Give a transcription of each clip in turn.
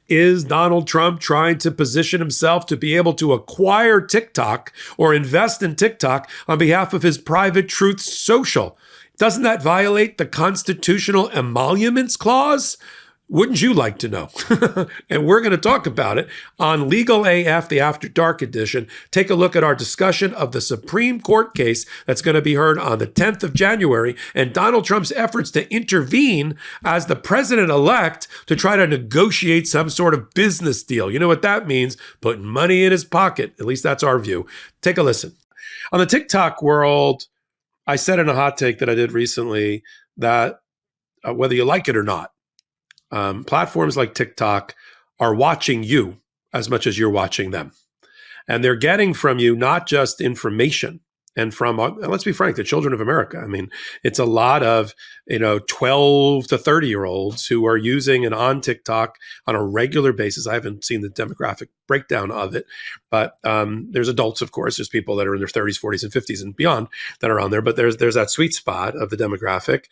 Is Donald Trump trying to position himself to be able to acquire TikTok or invest in TikTok on behalf of his private Truth Social? Doesn't that violate the constitutional emoluments clause? Wouldn't you like to know? And we're going to talk about it on Legal AF, the After Dark edition. Take a look at our discussion of the Supreme Court case that's going to be heard on the 10th of January and Donald Trump's efforts to intervene as the president-elect to try to negotiate some sort of business deal. You know what that means? Putting money in his pocket. At least that's our view. Take a listen. On the TikTok world, I said in a hot take that I did recently that whether you like it or not, platforms like TikTok are watching you as much as you're watching them. And they're getting from you not just information and from, let's be frank, the children of America. I mean, it's a lot of, 12 to 30-year-olds who are using and on TikTok on a regular basis. I haven't seen the demographic breakdown of it, but there's adults, of course. There's people that are in their 30s, 40s, and 50s and beyond that are on there. But there's that sweet spot of the demographic.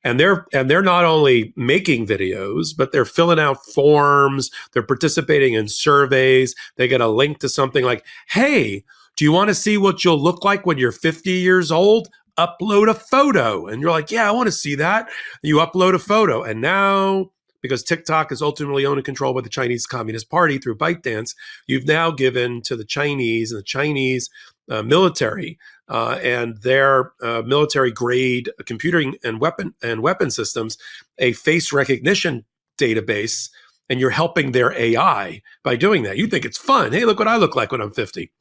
And they're not only making videos, but they're filling out forms. They're participating in surveys. They get a link to something like, hey, do you want to see what you'll look like when you're 50 years old? Upload a photo. And you're like, yeah, I want to see that. You upload a photo. And now, because TikTok is ultimately owned and controlled by the Chinese Communist Party through ByteDance, you've now given to the Chinese and the Chinese military and their military-grade computing and weapon systems a face recognition database, and you're helping their AI by doing that. You think it's fun. Hey, look what I look like when I'm 50.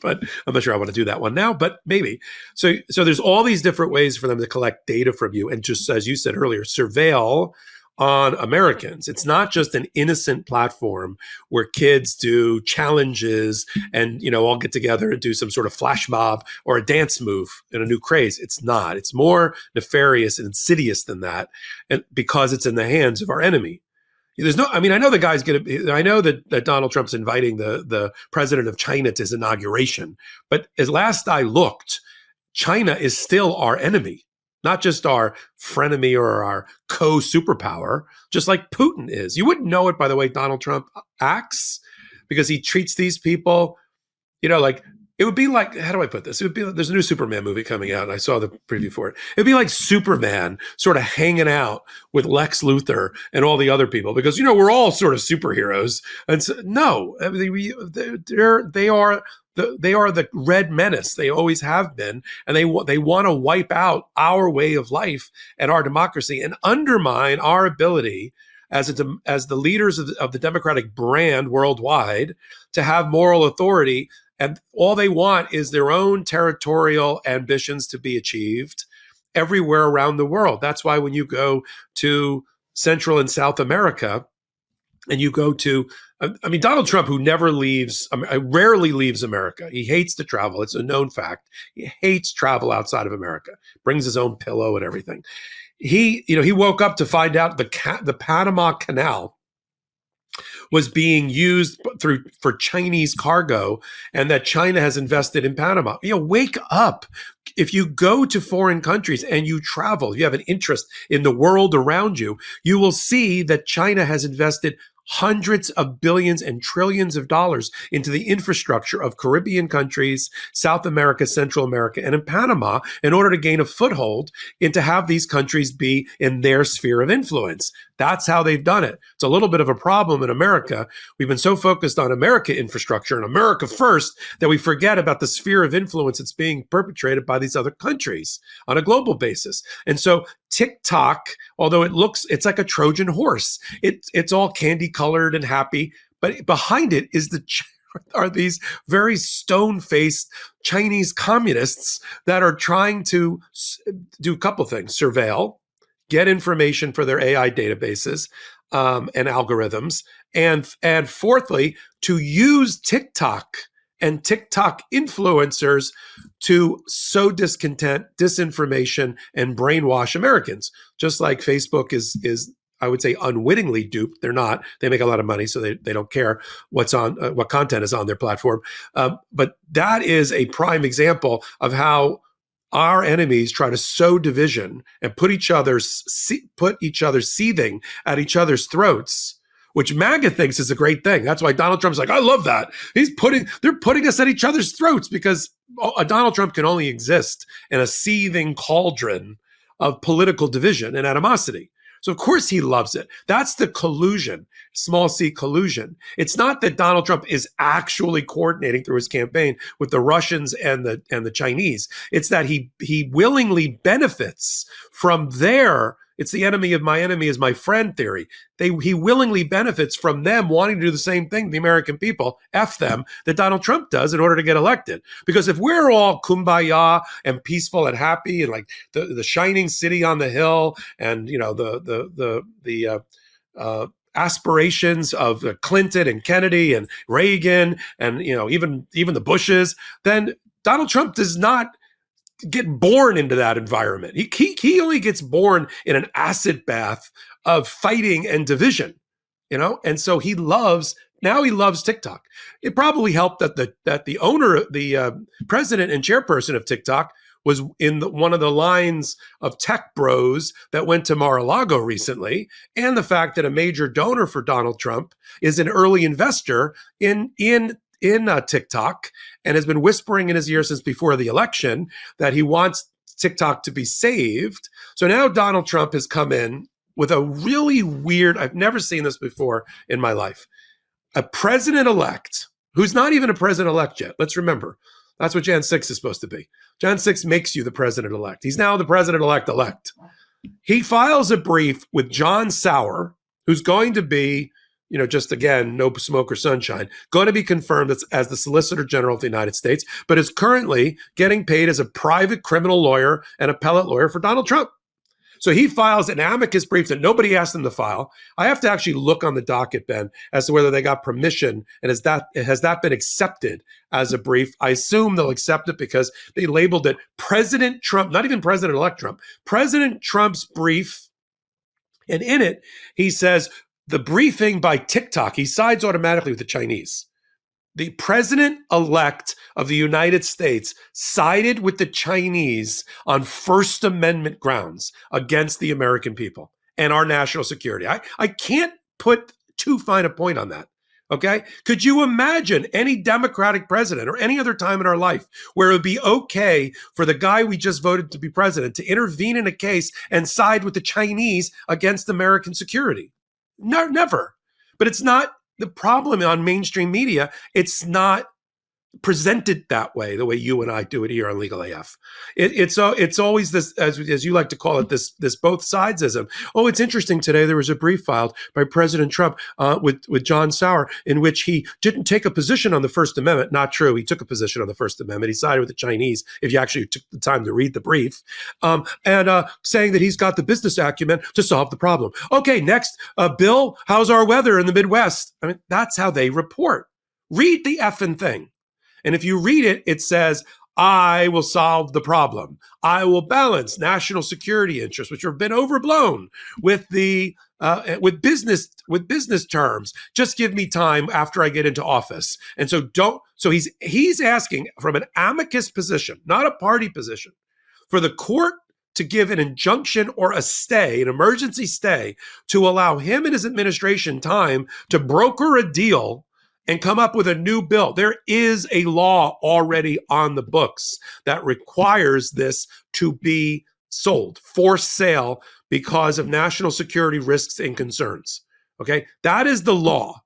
But I'm not sure I want to do that one now, but maybe. So there's all these different ways for them to collect data from you and just, as you said earlier, surveil on Americans. It's not just an innocent platform where kids do challenges and, all get together and do some sort of flash mob or a dance move in a new craze. It's not. It's more nefarious and insidious than that, and because it's in the hands of our enemy. I know the guy's I know that Donald Trump's inviting the president of China to his inauguration, but as last I looked, China is still our enemy. Not just our frenemy or our co-superpower, just like Putin is. You wouldn't know it by the way Donald Trump acts, because he treats these people, like, it would be like, how do I put this? It would be, there's a new Superman movie coming out, and I saw the preview for it. It'd be like Superman sort of hanging out with Lex Luthor and all the other people, because, we're all sort of superheroes. And so, no, I mean, they are the red menace. They always have been, and they want to wipe out our way of life and our democracy and undermine our ability as the leaders of the Democratic brand worldwide to have moral authority. And all they want is their own territorial ambitions to be achieved everywhere around the world. That's why when you go to Central and South America, and you go to, Donald Trump, who rarely leaves America. He hates to travel. It's a known fact. He hates travel outside of America. Brings his own pillow and everything. He woke up to find out the Panama Canal was being used for Chinese cargo, and that China has invested in Panama. Wake up. If you go to foreign countries and you travel, you have an interest in the world around you, you will see that China has invested hundreds of billions and trillions of dollars into the infrastructure of Caribbean countries, South America, Central America, and in Panama in order to gain a foothold and to have these countries be in their sphere of influence. That's how they've done it. It's a little bit of a problem in America. We've been so focused on America infrastructure and America first that we forget about the sphere of influence that's being perpetrated by these other countries on a global basis. And so TikTok, although it's like a Trojan horse. It's all candy colored and happy, but behind it are these very stone-faced Chinese communists that are trying to do a couple things: surveil, get information for their AI databases and algorithms, and fourthly, to use TikTok and TikTok influencers to sow discontent, disinformation, and brainwash Americans. Just like Facebook is I would say unwittingly duped. They're not. They make a lot of money, so they don't care what content is on their platform. But that is a prime example of how our enemies try to sow division and put each other seething at each other's throats which MAGA thinks is a great thing. That's why Donald Trump's like, I love that. They're putting us at each other's throats because Donald Trump can only exist in a seething cauldron of political division and animosity. So of course he loves it. That's the collusion, small c collusion. It's not that Donald Trump is actually coordinating through his campaign with the Russians and the Chinese. It's that he willingly benefits from their, it's the enemy of my enemy is my friend theory. He willingly benefits from them wanting to do the same thing, the American people, F them, that Donald Trump does in order to get elected. Because if we're all kumbaya and peaceful and happy and like the shining city on the hill and, you know, the aspirations of Clinton and Kennedy and Reagan and, you know, even the Bushes, then Donald Trump does not get born into that environment. He only gets born in an acid bath of fighting and division, you know? And so he loves TikTok. It probably helped that the owner, the president and chairperson of TikTok was in one of the lines of tech bros that went to Mar-a-Lago recently, and the fact that a major donor for Donald Trump is an early investor in TikTok and has been whispering in his ear since before the election that he wants TikTok to be saved. So now Donald Trump has come in with a really weird, I've never seen this before in my life, a president-elect who's not even a president-elect yet. Let's remember, that's what Jan 6 is supposed to be. Jan 6 makes you the president-elect. He's now the president-elect. He files a brief with John Sauer, who's going to be, you know, just again, no smoke or sunshine, going to be confirmed as the Solicitor General of the United States, but is currently getting paid as a private criminal lawyer and appellate lawyer for Donald Trump. So he files an amicus brief that nobody asked him to file. I have to actually look on the docket, Ben, as to whether they got permission and has that been accepted as a brief. I assume they'll accept it because they labeled it President Trump, not even President-elect Trump, President Trump's brief. And in it, he says, the briefing by TikTok, he sides automatically with the Chinese. The president-elect of the United States sided with the Chinese on First Amendment grounds against the American people and our national security. I can't put too fine a point on that, okay? Could you imagine any Democratic president or any other time in our life where it would be okay for the guy we just voted to be president to intervene in a case and side with the Chinese against American security? No, never. But it's not the problem on mainstream media. It's not presented that way, the way you and I do it here on Legal AF. It's always this, as you like to call it, this both sidesism. Oh, it's interesting. Today there was a brief filed by President Trump with John Sauer in which he didn't take a position on the First Amendment. Not true. He took a position on the First Amendment. He sided with the Chinese, if you actually took the time to read the brief, and saying that he's got the business acumen to solve the problem. Okay, next, Bill, how's our weather in the Midwest? I mean, that's how they report. Read the effing thing. And if you read it, it says, I will solve the problem. I will balance national security interests, which have been overblown with business terms. Just give me time after I get into office. And so he's asking from an amicus position, not a party position, for the court to give an injunction or a stay, an emergency stay, to allow him and his administration time to broker a deal and come up with a new bill. There is a law already on the books that requires this to be sold for sale because of national security risks and concerns. Okay, that is the law.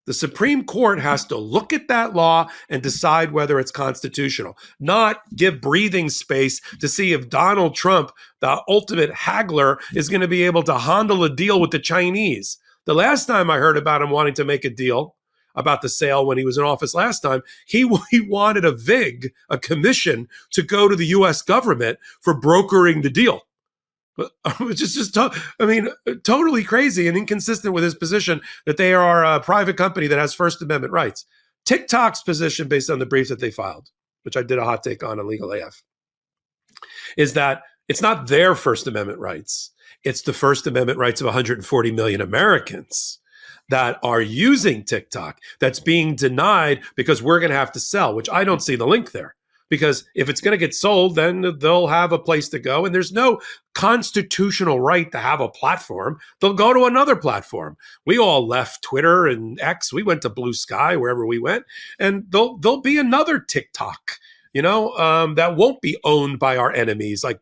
The Supreme Court has to look at that law and decide whether it's constitutional, not give breathing space to see if Donald Trump, the ultimate haggler, is going to be able to handle a deal with the Chinese. The last time I heard about him wanting to make a deal about the sale when he was in office last time, he wanted a VIG, a commission, to go to the U.S. government for brokering the deal. It's totally crazy and inconsistent with his position that they are a private company that has First Amendment rights. TikTok's position, based on the brief that they filed, which I did a hot take on Legal AF, is that it's not their First Amendment rights. It's the First Amendment rights of 140 million Americans that are using TikTok that's being denied because we're going to have to sell, which I don't see the link there. Because if it's going to get sold, then they'll have a place to go. And there's no constitutional right to have a platform. They'll go to another platform. We all left Twitter and X. We went to Blue Sky, wherever we went. And there'll be another TikTok, that won't be owned by our enemies. Like,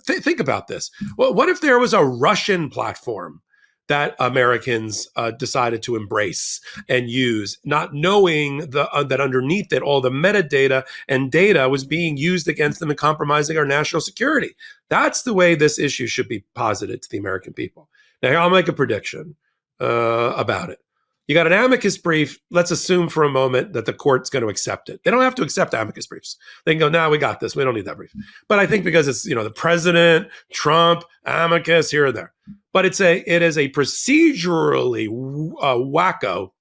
think about this. Well, what if there was a Russian platform that Americans decided to embrace and use, not knowing that underneath it, all the metadata and data was being used against them and compromising our national security? That's the way this issue should be posited to the American people. Now, I'll make a prediction about it. You got an amicus brief. Let's assume for a moment that the court's going to accept it. They don't have to accept amicus briefs. They can go, no, we got this. We don't need that brief. But I think because it's, the president, Trump, amicus, here or there. But it is a procedurally wacko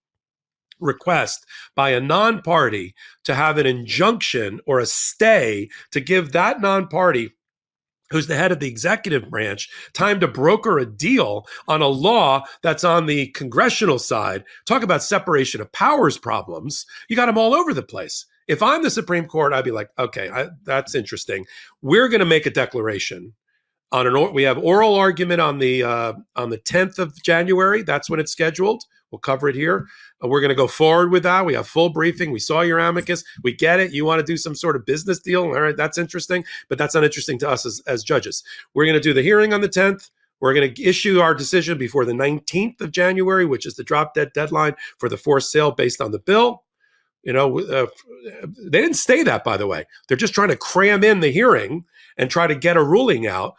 request by a non-party to have an injunction or a stay to give that non-party, who's the head of the executive branch, time to broker a deal on a law that's on the congressional side. Talk about separation of powers problems. You the all over the place. If I'm the Supreme Court, I'd be like, okay, that's interesting. We're going to make a declaration we have oral argument on the 10th of January. That's when it's scheduled. We'll cover it here. We're going to go forward with that. We have full briefing. We saw your amicus. We get it. You want to do some sort of business deal. All right, that's interesting, but that's not interesting to us as judges. We're going to do the hearing on the 10th. We're going to issue our decision before the 19th of January, which is the drop dead deadline for the forced sale based on the bill. They didn't say that, by the way. They're just trying to cram in the hearing and try to get a ruling out.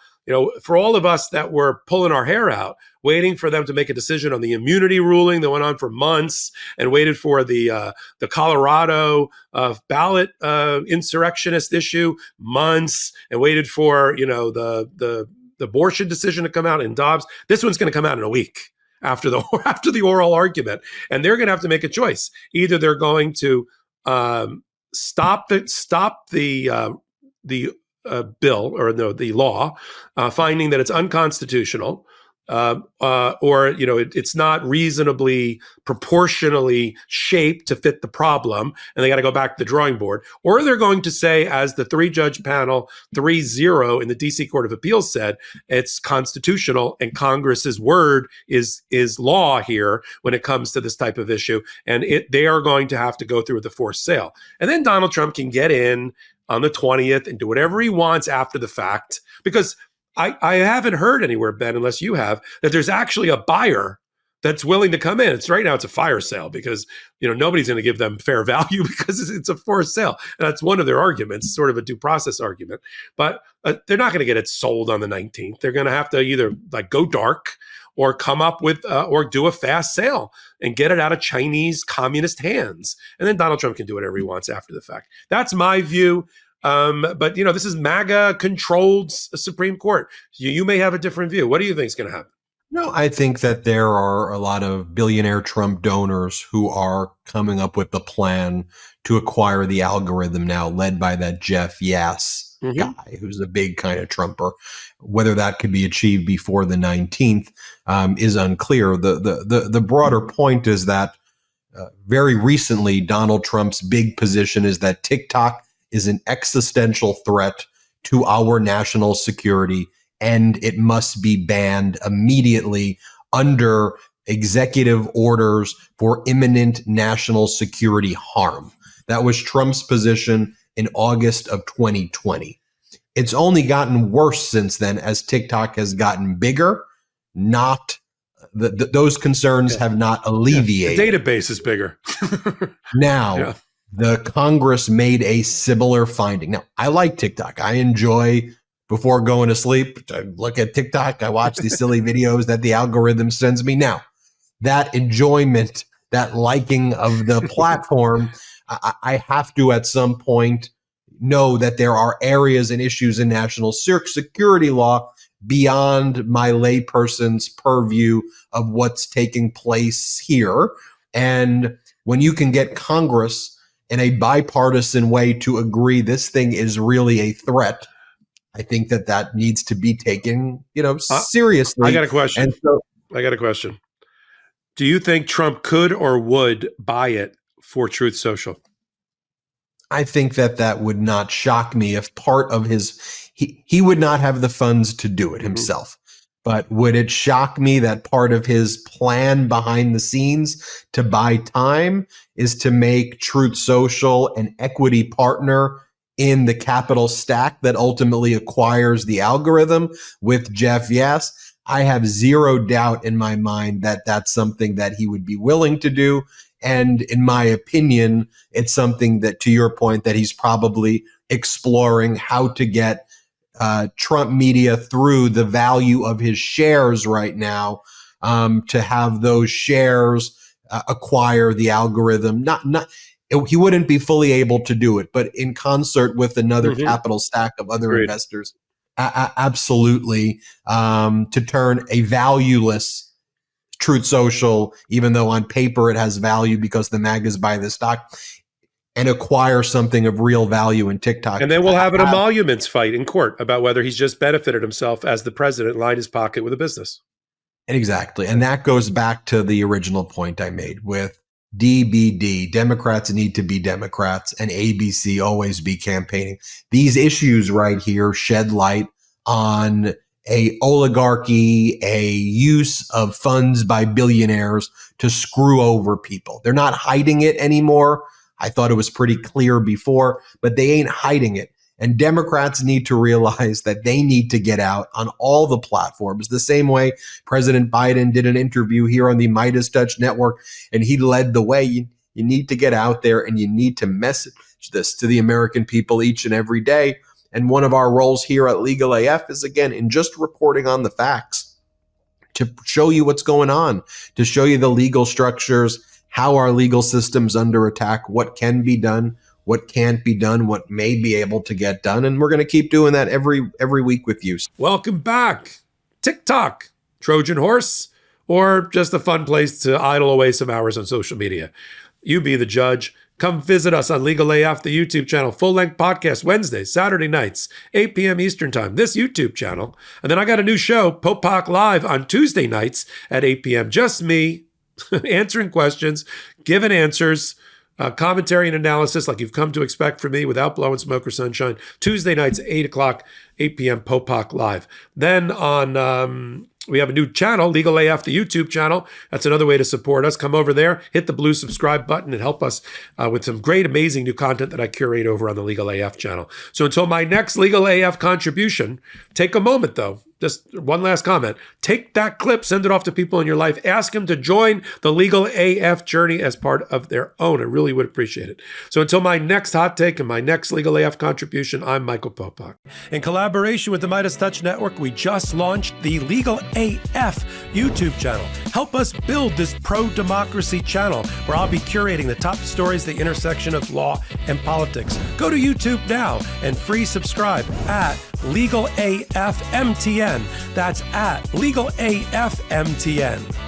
For all of us that were pulling our hair out, waiting for them to make a decision on the immunity ruling that went on for months, and waited for the Colorado ballot insurrectionist issue months, and waited for the abortion decision to come out in Dobbs. This one's going to come out in a week after the oral argument, and they're going to have to make a choice. Either they're going to stop the bill or the law, finding that it's unconstitutional, or it's not reasonably proportionally shaped to fit the problem, and they got to go back to the drawing board. Or they're going to say, as the 3-judge panel 3-0 in the DC Court of Appeals said, it's constitutional, and Congress's word is law here when it comes to this type of issue, and they are going to have to go through with the forced sale. And then Donald Trump can get in on the 20th and do whatever he wants after the fact, because I haven't heard anywhere, Ben, unless you have, that there's actually a buyer that's willing to come in. It's right now it's a fire sale because nobody's going to give them fair value because it's a forced sale. And that's one of their arguments, sort of a due process argument. But they're not going to get it sold on the 19th. They're going to have to either go dark or come up with or do a fast sale and get it out of Chinese communist hands. And then Donald Trump can do whatever he wants after the fact. That's my view. But this is MAGA-controlled Supreme Court. You may have a different view. What do you think is going to happen? No, I think that there are a lot of billionaire Trump donors who are coming up with the plan to acquire the algorithm now, led by that Jeff Yass guy, who's a big kind of Trumper. Whether that could be achieved before the 19th is unclear. The broader point is that very recently, Donald Trump's big position is that TikTok is an existential threat to our national security, and it must be banned immediately under executive orders for imminent national security harm. That was Trump's position in August of 2020. It's only gotten worse since then as TikTok has gotten bigger. Those concerns have not alleviated. The database is bigger. Now, the Congress made a similar finding. Now, I like TikTok. I enjoy, before going to sleep, I look at TikTok. I watch these silly videos that the algorithm sends me. Now, that enjoyment, that liking of the platform, I have to at some point know that there are areas and issues in national security law beyond my layperson's purview of what's taking place here. And when you can get Congress in a bipartisan way to agree this thing is really a threat, I think that needs to be taken, seriously. I got a question. Do you think Trump could or would buy it for Truth Social? I think that would not shock me if part of he would not have the funds to do it himself. But would it shock me that part of his plan behind the scenes to buy time is to make Truth Social an equity partner in the capital stack that ultimately acquires the algorithm with Jeff? Yes. I have zero doubt in my mind that that's something that he would be willing to do. And in my opinion, it's something that, to your point, that he's probably exploring how to get Trump media through the value of his shares right now, to have those shares acquire the algorithm. He wouldn't be fully able to do it, but in concert with another capital stack of other investors, absolutely, to turn a valueless Truth Social, even though on paper it has value because the MAGAs buy the stock, and acquire something of real value in TikTok. And then we'll have an emoluments fight in court about whether he's just benefited himself as the president, lined his pocket with a business. Exactly. And that goes back to the original point I made with DBD. Democrats need to be Democrats, and ABC always be campaigning. These issues right here shed light on a oligarchy, a use of funds by billionaires to screw over people. They're not hiding it anymore. I thought it was pretty clear before, but they ain't hiding it. And Democrats need to realize that they need to get out on all the platforms, the same way President Biden did an interview here on the Midas Touch Network, and he led the way. You need to get out there and you need to message this to the American people each and every day. And one of our roles here at Legal AF is, again, in just reporting on the facts, to show you what's going on, to show you the legal structures, how our legal system's under attack, what can be done, what can't be done, what may be able to get done. And we're going to keep doing that every week with you. Welcome back. TikTok, Trojan horse, or just a fun place to idle away some hours on social media. You be the judge. Come visit us on Legal AF, the YouTube channel, full-length podcast Wednesdays, Saturday nights, 8 p.m. Eastern time, this YouTube channel. And then I got a new show, Popak Live, on Tuesday nights at 8 p.m. Just me answering questions, giving answers, commentary and analysis like you've come to expect from me without blowing smoke or sunshine. Tuesday nights, 8 o'clock, 8 p.m. Popak Live. Then on... we have a new channel, Legal AF, the YouTube channel. That's another way to support us. Come over there, hit the blue subscribe button, and help us with some great, amazing new content that I curate over on the Legal AF channel. So until my next Legal AF contribution, take a moment, though. Just one last comment. Take that clip, send it off to people in your life. Ask them to join the Legal AF journey as part of their own. I really would appreciate it. So until my next hot take and my next Legal AF contribution, I'm Michael Popak. In collaboration with the Midas Touch Network, we just launched the Legal AF YouTube channel. Help us build this pro-democracy channel where I'll be curating the top stories at the intersection of law and politics. Go to YouTube now and free subscribe at Legal AF MTN. That's at Legal AF MTN.